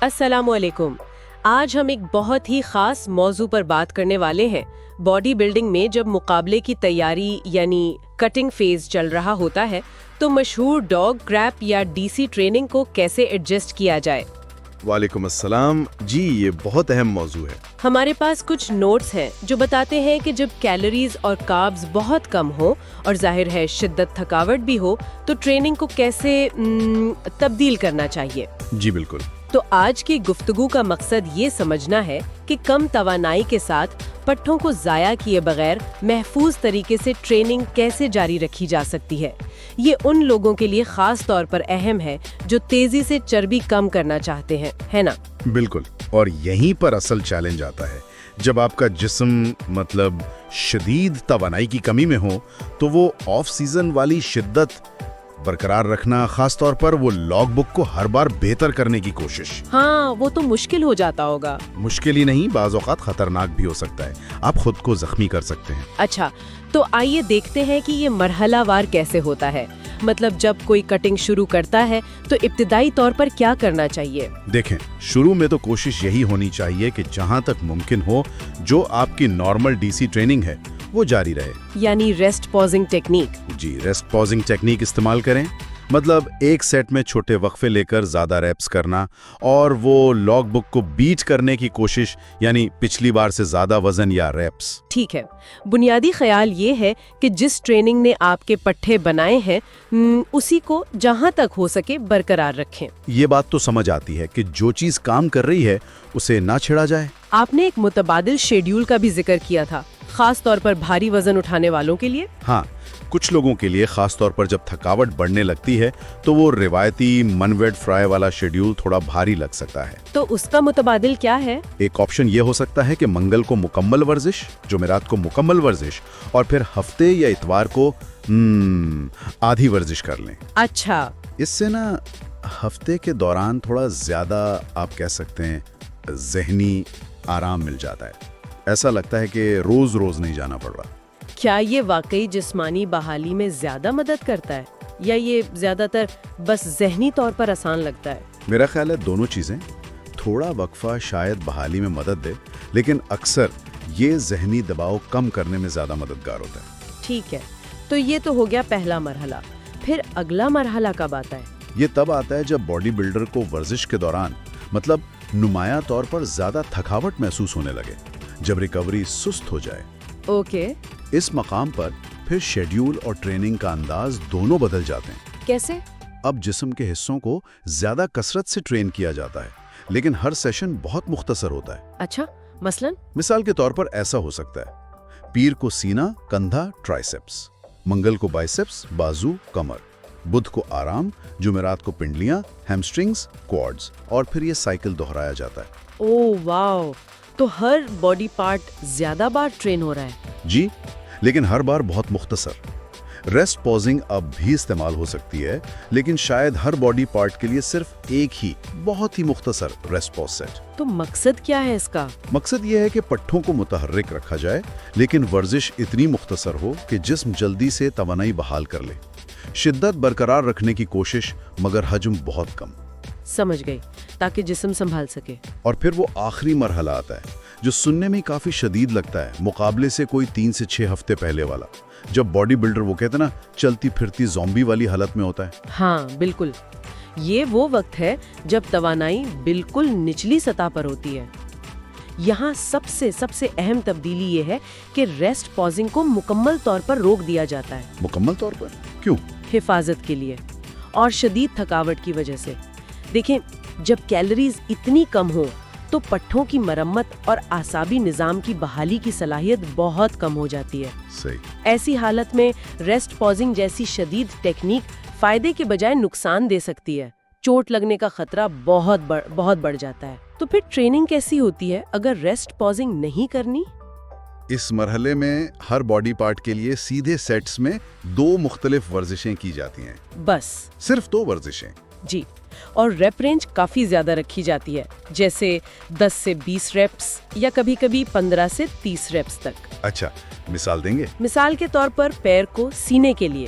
السلام علیکم۔ آج ہم ایک بہت ہی خاص موضوع پر بات کرنے والے ہیں۔ باڈی بلڈنگ میں جب مقابلے کی تیاری یعنی کٹنگ فیز چل رہا ہوتا ہے تو مشہور ڈاگ کریپ یا ڈی سی ٹریننگ کو کیسے ایڈجسٹ کیا جائے؟ وعلیکم السلام جی، یہ بہت اہم موضوع ہے۔ ہمارے پاس کچھ نوٹس ہیں جو بتاتے ہیں کہ جب کیلوریز اور کاربز بہت کم ہو اور ظاہر ہے شدت تھکاوٹ بھی ہو تو ٹریننگ کو کیسے تبدیل کرنا چاہیے۔ جی بالکل۔ تو آج کی گفتگو کا مقصد یہ سمجھنا ہے کہ کم توانائی کے ساتھ پٹھوں کو ضائع کیے بغیر محفوظ طریقے سے ٹریننگ کیسے جاری رکھی جا سکتی ہے۔ یہ ان لوگوں کے لیے خاص طور پر اہم ہے جو تیزی سے چربی کم کرنا چاہتے ہیں، ہے نا؟ بالکل، اور یہیں پر اصل چیلنج آتا ہے۔ جب آپ کا جسم شدید توانائی کی کمی میں ہو تو وہ آف سیزن والی شدت برقرار رکھنا، خاص طور پر وہ لاگ بک کو ہر بار بہتر کرنے کی کوشش۔ ہاں، وہ تو مشکل ہو جاتا ہوگا۔ مشکل ہی نہیں، بعض اوقات خطرناک بھی ہو سکتا ہے۔ آپ خود کو زخمی کر سکتے ہیں۔ اچھا، تو آئیے دیکھتے ہیں کہ یہ مرحلہ وار کیسے ہوتا ہے۔ مطلب جب کوئی کٹنگ شروع کرتا ہے تو ابتدائی طور پر کیا کرنا چاہیے؟ دیکھیں، شروع میں تو کوشش یہی ہونی چاہیے کہ جہاں تک ممکن ہو جو آپ کی نارمل ڈی سی ٹریننگ ہے وہ جاری رہے، یعنی ریسٹ پازنگ ٹیکنیک۔ جی، ریسٹ پازنگ ٹیکنیک استعمال کریں۔ مطلب ایک سیٹ میں چھوٹے وقفے لے کر زیادہ ریپس کرنا اور وہ لاگ بک کو بیٹ کرنے کی کوشش، یعنی پچھلی بار سے زیادہ وزن یا ریپس۔ ٹھیک ہے، بنیادی خیال یہ ہے کہ جس ٹریننگ نے آپ کے پٹھے بنائے ہیں اسی کو جہاں تک ہو سکے برقرار رکھیں۔ یہ بات تو سمجھ آتی ہے کہ جو چیز کام کر رہی ہے اسے نہ چھیڑا جائے۔ آپ نے ایک متبادل شیڈیول کا بھی ذکر کیا تھا، خاص طور پر بھاری وزن اٹھانے والوں کے لیے۔ ہاں، کچھ لوگوں کے لیے خاص طور پر جب تھکاوٹ بڑھنے لگتی ہے تو وہ روایتی منویڈ فرائی والا شیڈیول تھوڑا بھاری لگ سکتا ہے۔ تو اس کا متبادل کیا ہے؟ ایک آپشن یہ ہو سکتا ہے کہ منگل کو مکمل ورزش، جمعرات کو مکمل ورزش اور پھر ہفتے یا اتوار کو آدھی ورزش کر لیں۔ اچھا، اس سے نا ہفتے کے دوران تھوڑا زیادہ آپ کہہ سکتے ہیں ذہنی آرام مل جاتا ہے۔ ایسا لگتا ہے کہ روز روز نہیں جانا پڑ رہا۔ کیا یہ واقعی جسمانی بحالی میں زیادہ مدد کرتا ہے یا یہ زیادہ تر بس ذہنی طور پر آسان لگتا ہے؟ میرا خیال ہے دونوں چیزیں۔ تھوڑا وقفہ شاید بحالی میں مدد دے، لیکن اکثر یہ ذہنی دباؤ کم کرنے میں زیادہ مددگار ہوتا ہے۔ ٹھیک ہے، تو یہ تو ہو گیا پہلا مرحلہ۔ پھر اگلا مرحلہ کب آتا ہے؟ یہ تب آتا ہے جب باڈی بلڈر کو ورزش کے دوران نمایاں طور پر زیادہ تھکاوٹ محسوس ہونے لگے، جب ریکوری سست ہو جائے۔ اوکے، اس مقام پر پھر شیڈیول اور ٹریننگ کا انداز دونوں بدل جاتے ہیں۔ کیسے؟ اب جسم کے حصوں کو زیادہ کثرت سے ٹرین کیا جاتا ہے، لیکن ہر سیشن بہت مختصر ہوتا ہے۔ اچھا، مثال کے طور پر ایسا ہو سکتا ہے: پیر کو سینہ، کندھا، ٹرائسیپس، منگل کو بائسیپس، بازو، کمر، بدھ کو آرام، جمعرات کو پنڈلیاں، ہیمسٹرنگز، کوارڈز، اور پھر یہ سائیکل دہرایا جاتا ہے۔ او واو، تو ہر باڈی پارٹ زیادہ بار ٹرین ہو رہا ہے؟ جی، لیکن ہر بار بہت مختصر۔ ریسٹ پازنگ اب بھی استعمال ہو سکتی ہے، لیکن شاید ہر باڈی پارٹ کے لیے صرف ایک ہی بہت ہی مختصر ریسٹ پاز سیٹ۔ تو مقصد کیا ہے اس کا؟ مقصد یہ ہے کہ پٹھوں کو متحرک رکھا جائے، لیکن ورزش اتنی مختصر ہو کہ جسم جلدی سے توانائی بحال کر لے۔ شدت برقرار رکھنے کی کوشش، مگر حجم بہت کم۔ سمجھ گئی، تاکہ جسم سنبھال سکے۔ اور پھر وہ آخری مرحلہ آتا ہے جو سننے میں کافی شدید لگتا ہے، مقابلے سے کوئی 3 سے 6 ہفتے پہلے والا، جب باڈی بلڈر وہ کہتے ہیں نا چلتی پھرتی زومبی والی حالت میں ہوتا ہے۔ ہاں بالکل، یہ وہ وقت ہے جب توانائی بالکل نچلی سطح پر ہوتی ہے۔ یہاں سب سے اہم تبدیلی یہ ہے کہ ریسٹ پازنگ کو مکمل طور پر روک دیا جاتا ہے۔ مکمل طور پر کیوں؟ حفاظت کے لیے اور شدید تھکاوٹ کی وجہ سے۔ دیکھیں، جب کیلوریز اتنی کم ہو تو پٹھوں کی مرمت اور اعصابی نظام کی بحالی کی صلاحیت بہت کم ہو جاتی ہے۔ صحیح۔ ایسی حالت میں ریسٹ پازنگ جیسی شدید ٹیکنیک فائدے کے بجائے نقصان دے سکتی ہے۔ چوٹ لگنے کا خطرہ بہت بڑھ جاتا ہے۔ تو پھر ٹریننگ کیسی ہوتی ہے اگر ریسٹ پازنگ نہیں کرنی؟ اس مرحلے میں ہر باڈی پارٹ کے لیے سیدھے سیٹس میں 2 مختلف ورزشیں کی جاتی ہیں۔ بس صرف 2 ورزشیں؟ جی، اور ریپ رینج کافی زیادہ رکھی جاتی ہے، جیسے 10 سے 20 ریپس یا کبھی کبھی 15 سے 30 ریپس تک۔ اچھا، مثال دیں گے؟ مثال کے طور پر پیر کو سینے کے لیے